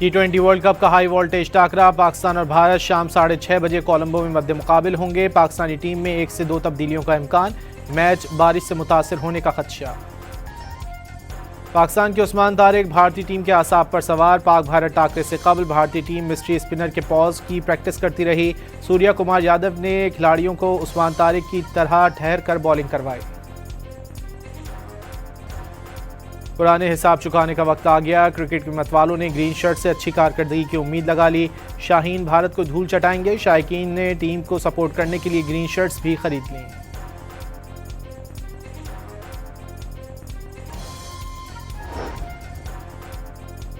T20 world cup का high voltage टाकरा Pakistan और भारत शाम 6:30 बजे कोलंबो में मध्य मुकाबिल होंगे। पाकिस्तानी टीम में 1 से 2 तब्दीलियों का इम्कान, मैच बारिश से मुतासर होने का खदशा। पाकिस्तान के उस्मान तारिक भारतीय टीम के आसाब पर सवार। पाक भारत टाकरे से कबल भारतीय टीम मिस्ट्री स्पिनर के पॉज की प्रैक्टिस करती रही। सूर्या कुमार यादव ने खिलाड़ियों को उस्मान तारिक की तरह ठहर कर बॉलिंग करवाई। पुराने हिसाब चुकाने का वक्त आ गया। क्रिकेट के मतवालों ने ग्रीन शर्ट से अच्छी कारकर्दगी की उम्मीद लगा ली। शाहीन भारत को धूल चटाएंगे। शायकीन ने टीम को सपोर्ट करने के लिए ग्रीन शर्ट्स भी खरीद लीं।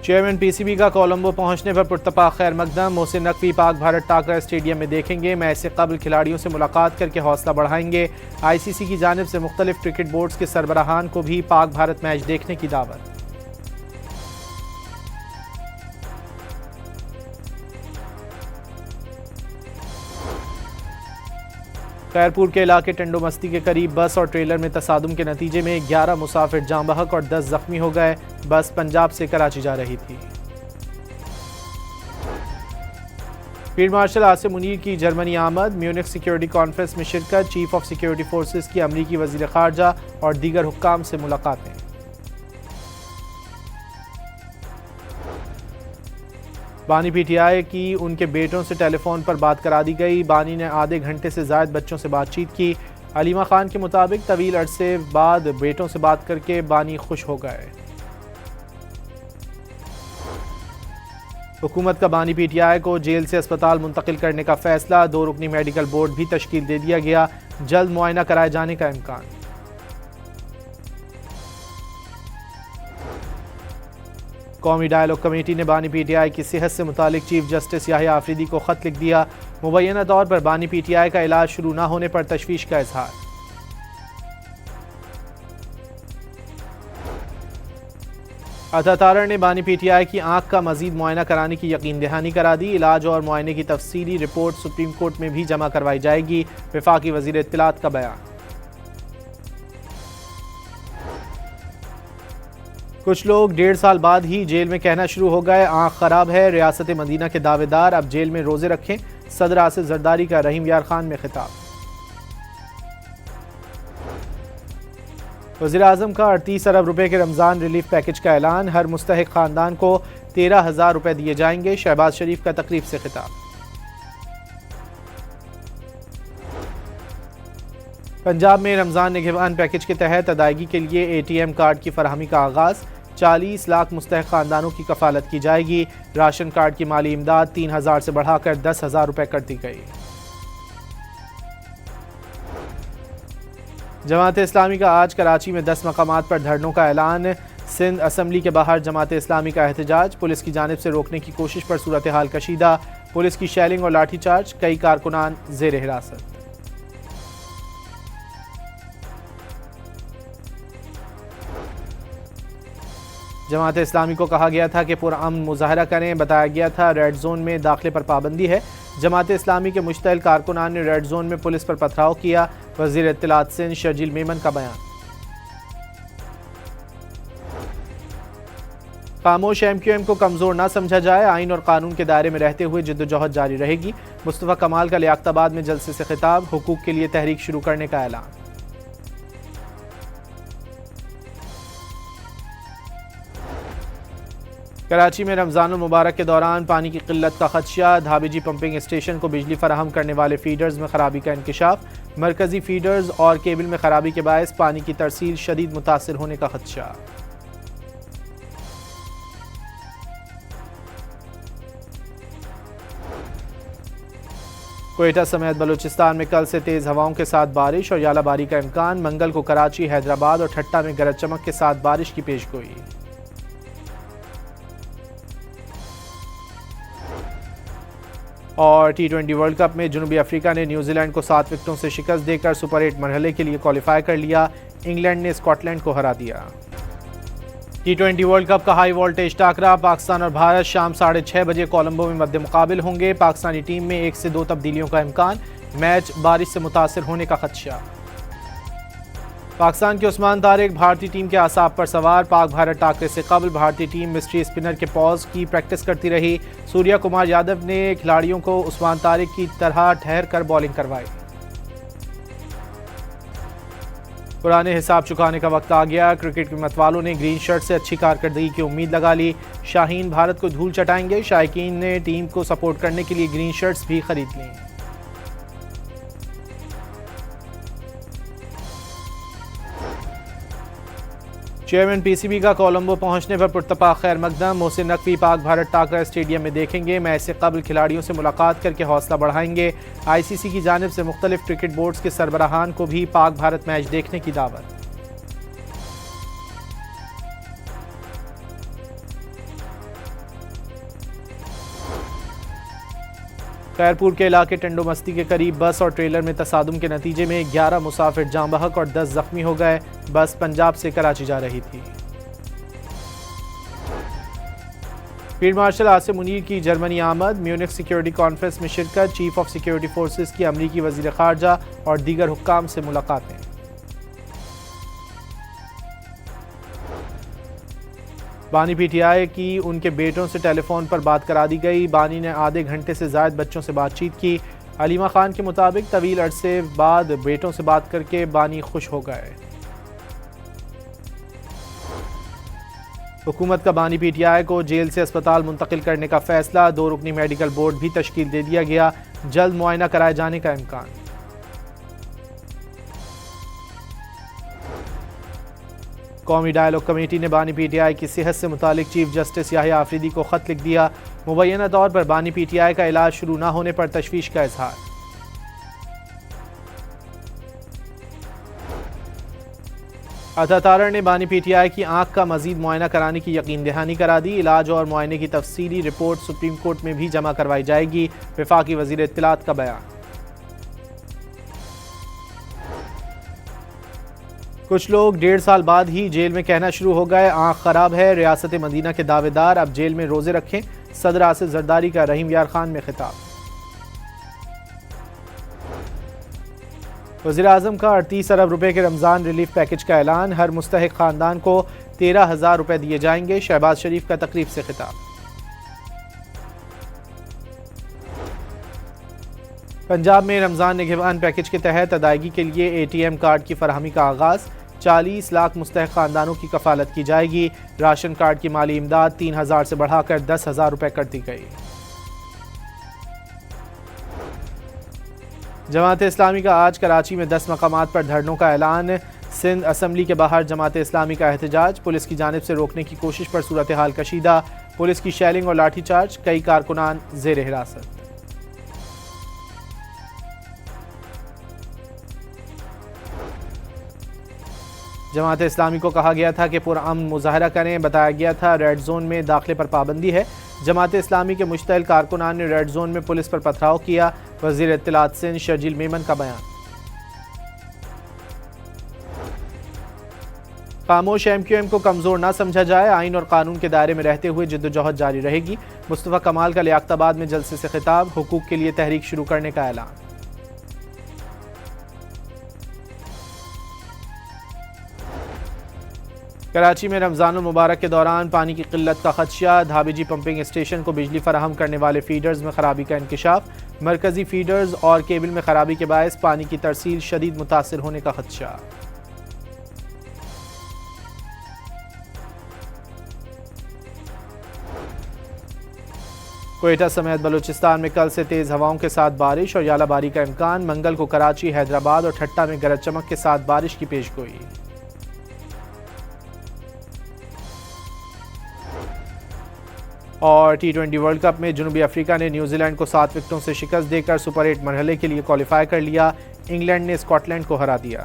चेयरमैन पीसीबी का कोलंबो पहुंचने पर पुरतपाक खैर मकदम। मोहसिन नकवी पाक भारत टाकरा स्टेडियम में देखेंगे। मैच से कबल खिलाड़ियों से मुलाकात करके हौसला बढ़ाएंगे। आईसीसी की जानिब से मुख्तलिफ क्रिकेट बोर्ड्स के सरबराहान को भी पाक भारत मैच देखने की दावत। खैरपुर के इलाके टंडोमस्ती के करीब बस और ट्रेलर में तसादुम के नतीजे में 11 मुसाफिर जाँ बहक और 10 जख्मी हो गए। बस पंजाब से कराची जा रही थी। फील्ड मार्शल आसिम मुनीर की जर्मनी आमद। म्यूनिख सिक्योरिटी कॉन्फ्रेंस में शिरकत। चीफ ऑफ सिक्योरिटी फोर्सेस की अमरीकी वजीर खारजा और दीगर हुक्काम से मुलाकातें। बानी पीटीआई की उनके बेटों से टेलीफोन पर बात करा दी गई। बानी ने आधे घंटे से ज़ायद बच्चों से बातचीत की। अलीमा खान के मुताबिक तवील अरसे बाद बेटों से बात करके बानी खुश हो गए। हुकूमत का बानी पीटीआई को जेल से अस्पताल मुंतकिल करने का फैसला। 2 रुकनी मेडिकल बोर्ड भी तश्कील दे दिया गया। जल्द मुआयना कराए जाने का इम्कान। कौमी डायलॉग कमेटी ने बानी पीटीआई की सेहत से मुतालिक चीफ जस्टिस याहिया आफरीदी को खत लिख दिया। मुबैना तौर पर बानी पीटीआई का इलाज शुरू न होने पर तशवीश का इजहार। अता तारड़ ने बानी पीटीआई की आंख का मजीद मुआयना कराने की यकीन दहानी करा दी। इलाज और मुआयने की तफसीली रिपोर्ट सुप्रीम कोर्ट में भी जमा करवाई जाएगी। वफाकी वजीर इत्तलात का बयान। कुछ लोग 1.5 साल बाद ही जेल में कहना शुरू हो गए, आंख खराब है। रियासत मदीना के दावेदार अब जेल में रोजे रखें। सदर आसिफ जरदारी का रहीम यार खान में खिताब। वज़ीर आज़म का 38 अरब रुपए के रमज़ान रिलीफ पैकेज का ऐलान। हर मुस्तहिक खानदान को 13,000 रुपए दिए जाएंगे। शहबाज शरीफ का तकरीब से खिताब। पंजाब में रमज़ान निगहबान पैकेज के तहत अदायगी के लिए ATM कार्ड की फराहमी का आगाज़। 40 लाख मुस्तहिक खानदानों की कफालत की जाएगी। राशन कार्ड की माली इमदाद 3,000 से बढ़ाकर 10,000 रुपए कर दी गई। जमात इस्लामी का आज कराची में 10 मकामात पर धरनों का ऐलान। सिंध असम्बली के बाहर जमात इस्लामी का एहतजाज। पुलिस की जानिब से रोकने की कोशिश पर सूरत हाल कशीदा। पुलिस की शेलिंग और लाठीचार्ज। कई कारकुनान जेर हिरासत। जमात इस्लामी को कहा गया था कि पुरअमन मुजाहरा करें। बताया गया था रेड जोन में दाखिले पर पाबंदी है। जमात इस्लामी के मुश्तइल कारकुनान ने रेड जोन में पुलिस पर पथराव किया। वजीर इत्तलात सिंध शर्जील मेमन का बयान। खामोश MQM को कमजोर ना समझा जाए। आइन और कानून के दायरे में रहते हुए जिद्दोजहद जारी रहेगी। मुस्तफा कमाल का लियाकताबाद में जलसे से खिताब। हुकूक के लिए तहरीक शुरू करने का ऐलान। कराची में रमज़ान मुबारक के दौरान पानी की किल्लत का खदशा। धाबीजी पंपिंग स्टेशन को बिजली फराहम करने वाले फीडर्स में खराबी का इंकशाफ। मरकजी फीडर्स और केबल में खराबी के बायस पानी की तरसील शदीद मुतासिर होने का खदशा। कोयटा समेत बलूचिस्तान में कल से तेज हवाओं के साथ बारिश और यालाबारी का इम्कान। मंगल को कराची, हैदराबाद और ठट्टा में गरज चमक के साथ बारिश की पेशगोई। और T20 वर्ल्ड कप में जनूबी अफ्रीका ने न्यूजीलैंड को 7 विकेटों से शिकस्त देकर सुपर 8 मरहले के लिए क्वालिफाई कर लिया। इंग्लैंड ने स्कॉटलैंड को हरा दिया। T20 वर्ल्ड कप का हाई वोल्टेज टाकरा पाकिस्तान और भारत शाम 6:30 बजे कोलंबो में मध्य मुकाबिल होंगे। पाकिस्तानी टीम में 1 से 2 तब्दीलियों का इम्कान, मैच बारिश से मुतासर होने का खदशा। पाकिस्तान के उस्मान तारिक भारतीय टीम के आसाब पर सवार। पाक भारत टाकरे से कबल भारतीय टीम मिस्ट्री स्पिनर के पॉज की प्रैक्टिस करती रही। सूर्या कुमार यादव ने खिलाड़ियों को उस्मान तारिक की तरह ठहर कर बॉलिंग करवाई। पुराने हिसाब चुकाने का वक्त आ गया। क्रिकेट के मतवालों ने ग्रीन शर्ट से अच्छी कारकर्दगी की उम्मीद लगा ली। शाहीन भारत को धूल चटाएंगे। शायकीन ने टीम को सपोर्ट करने के लिए ग्रीन शर्ट्स भी खरीद ली। चेयरमैन पीसीबी का कोलंबो पहुंचने पर पुरतपाक खैर मकदम। मोहसिन नकवी पाक भारत टाकरा स्टेडियम में देखेंगे। मैच से कबल खिलाड़ियों से मुलाकात करके हौसला बढ़ाएंगे। आईसीसी की जानिब से मुख्तलिफ क्रिकेट बोर्ड्स के सरबराहान को भी पाक भारत मैच देखने की दावत। खैरपुर के इलाके टंडो मस्ती के करीब बस और ट्रेलर में तसादुम के नतीजे में 11 मुसाफिर जाम बहक और 10 जख्मी हो गए। बस पंजाब से कराची जा रही थी। फील्ड मार्शल आसिम मुनीर की जर्मनी आमद। म्यूनिख सिक्योरिटी कॉन्फ्रेंस में शिरकत। चीफ ऑफ सिक्योरिटी फोर्सेस की अमरीकी वजीर खारजा और दीगर हुक्काम से मुलाकातें। बानी पीटीआई की उनके बेटों से टेलीफोन पर बात करा दी गई। बानी ने आधे घंटे से ज़ायद बच्चों से बातचीत की। अलीमा खान के मुताबिक तवील अरसे बाद बेटों से बात करके बानी खुश हो गए। हुकूमत का बानी पीटीआई को जेल से अस्पताल मुंतकिल करने का फैसला। 2 रुकनी मेडिकल बोर्ड भी तश्कील दे दिया गया। जल्द मुआयना कराए जाने का इम्कान। कौमी डायलॉग कमेटी ने बानी पीटीआई की सेहत से मुतालिक चीफ जस्टिस याहिया आफरीदी को खत लिख दिया। मुबैना तौर पर बानी पीटीआई का इलाज शुरू न होने पर तशवीश का इजहार। अता तारड़ ने बानी पीटीआई की आंख का मजीद मुआयना कराने की यकीन दहानी करा दी। इलाज और मुआयने की तफसीली रिपोर्ट सुप्रीम कोर्ट में भी जमा करवाई जाएगी। वफाकी वजीर इत्तलात का बयान। कुछ लोग 1.5 साल बाद ही जेल में कहना शुरू हो गए आंख खराब है। रियासत मदीना के दावेदार अब जेल में रोजे रखें। सदर आसिफ जरदारी का रहीम यार खान में खिताब। वज़ीर आज़म का 38 अरब रुपए के रमजान रिलीफ पैकेज का ऐलान। हर मुस्तहिक खानदान को 13,000 रुपए दिए जाएंगे। शहबाज शरीफ का तकरीब से खिताब। पंजाब में रमजान निगहबान पैकेज के तहत अदायगी के लिए ATM कार्ड की फराहमी का आगाज। 40 लाख मुस्तहिक खानदानों की कफालत की जाएगी। राशन कार्ड की माली इमदाद 3,000 से बढ़ाकर 10,000 रुपए कर दी गई। जमात इस्लामी का आज कराची में 10 मकामात पर धरनों का ऐलान। सिंध असम्बली के बाहर जमात इस्लामी का एहतजाज। पुलिस की जानिब से रोकने की कोशिश पर सूरत हाल कशीदा। पुलिस की शेलिंग और लाठीचार्ज। कई कारकुनान जेर हिरासत। जमात इस्लामी को कहा गया था कि पुरअमन मुजाहरा करें। बताया गया था रेड जोन में दाखिले पर पाबंदी है। जमात इस्लामी के मुश्तइल कारकुनान ने रेड जोन में पुलिस पर पथराव किया। वजीर इत्तलात सिंध शर्जील मेमन का बयान। खामोश MQM को कमजोर ना समझा जाए। आइन और कानून के दायरे में रहते हुए जिद्दोजहद जारी रहेगी। मुस्तफा कमाल का लियाकताबाद में जलसे से खिताब। हुकूक के लिए तहरीक शुरू करने का ऐलान। कराची में रमजान मुबारक के दौरान पानी की किल्लत का खदशा। धाबीजी पंपिंग स्टेशन को बिजली फराहम करने वाले फीडर्स में खराबी का इंकशाफ। मरकजी फीडर्स और केबल में खराबी के बायस पानी की तरसील शदीद मुतासिर होने का खदशा। कोयटा समेत बलूचिस्तान में कल से तेज हवाओं के साथ बारिश और यालाबारी का इम्कान। मंगल को कराची, हैदराबाद और ठट्टा में गरज चमक के साथ बारिश की पेशगोई। और T20 वर्ल्ड कप में जनूबी अफ्रीका ने न्यूजीलैंड को 7 विकेटों से शिकस्त देकर सुपर 8 मरहले के लिए क्वालिफाई कर लिया। इंग्लैंड ने स्कॉटलैंड को हरा दिया।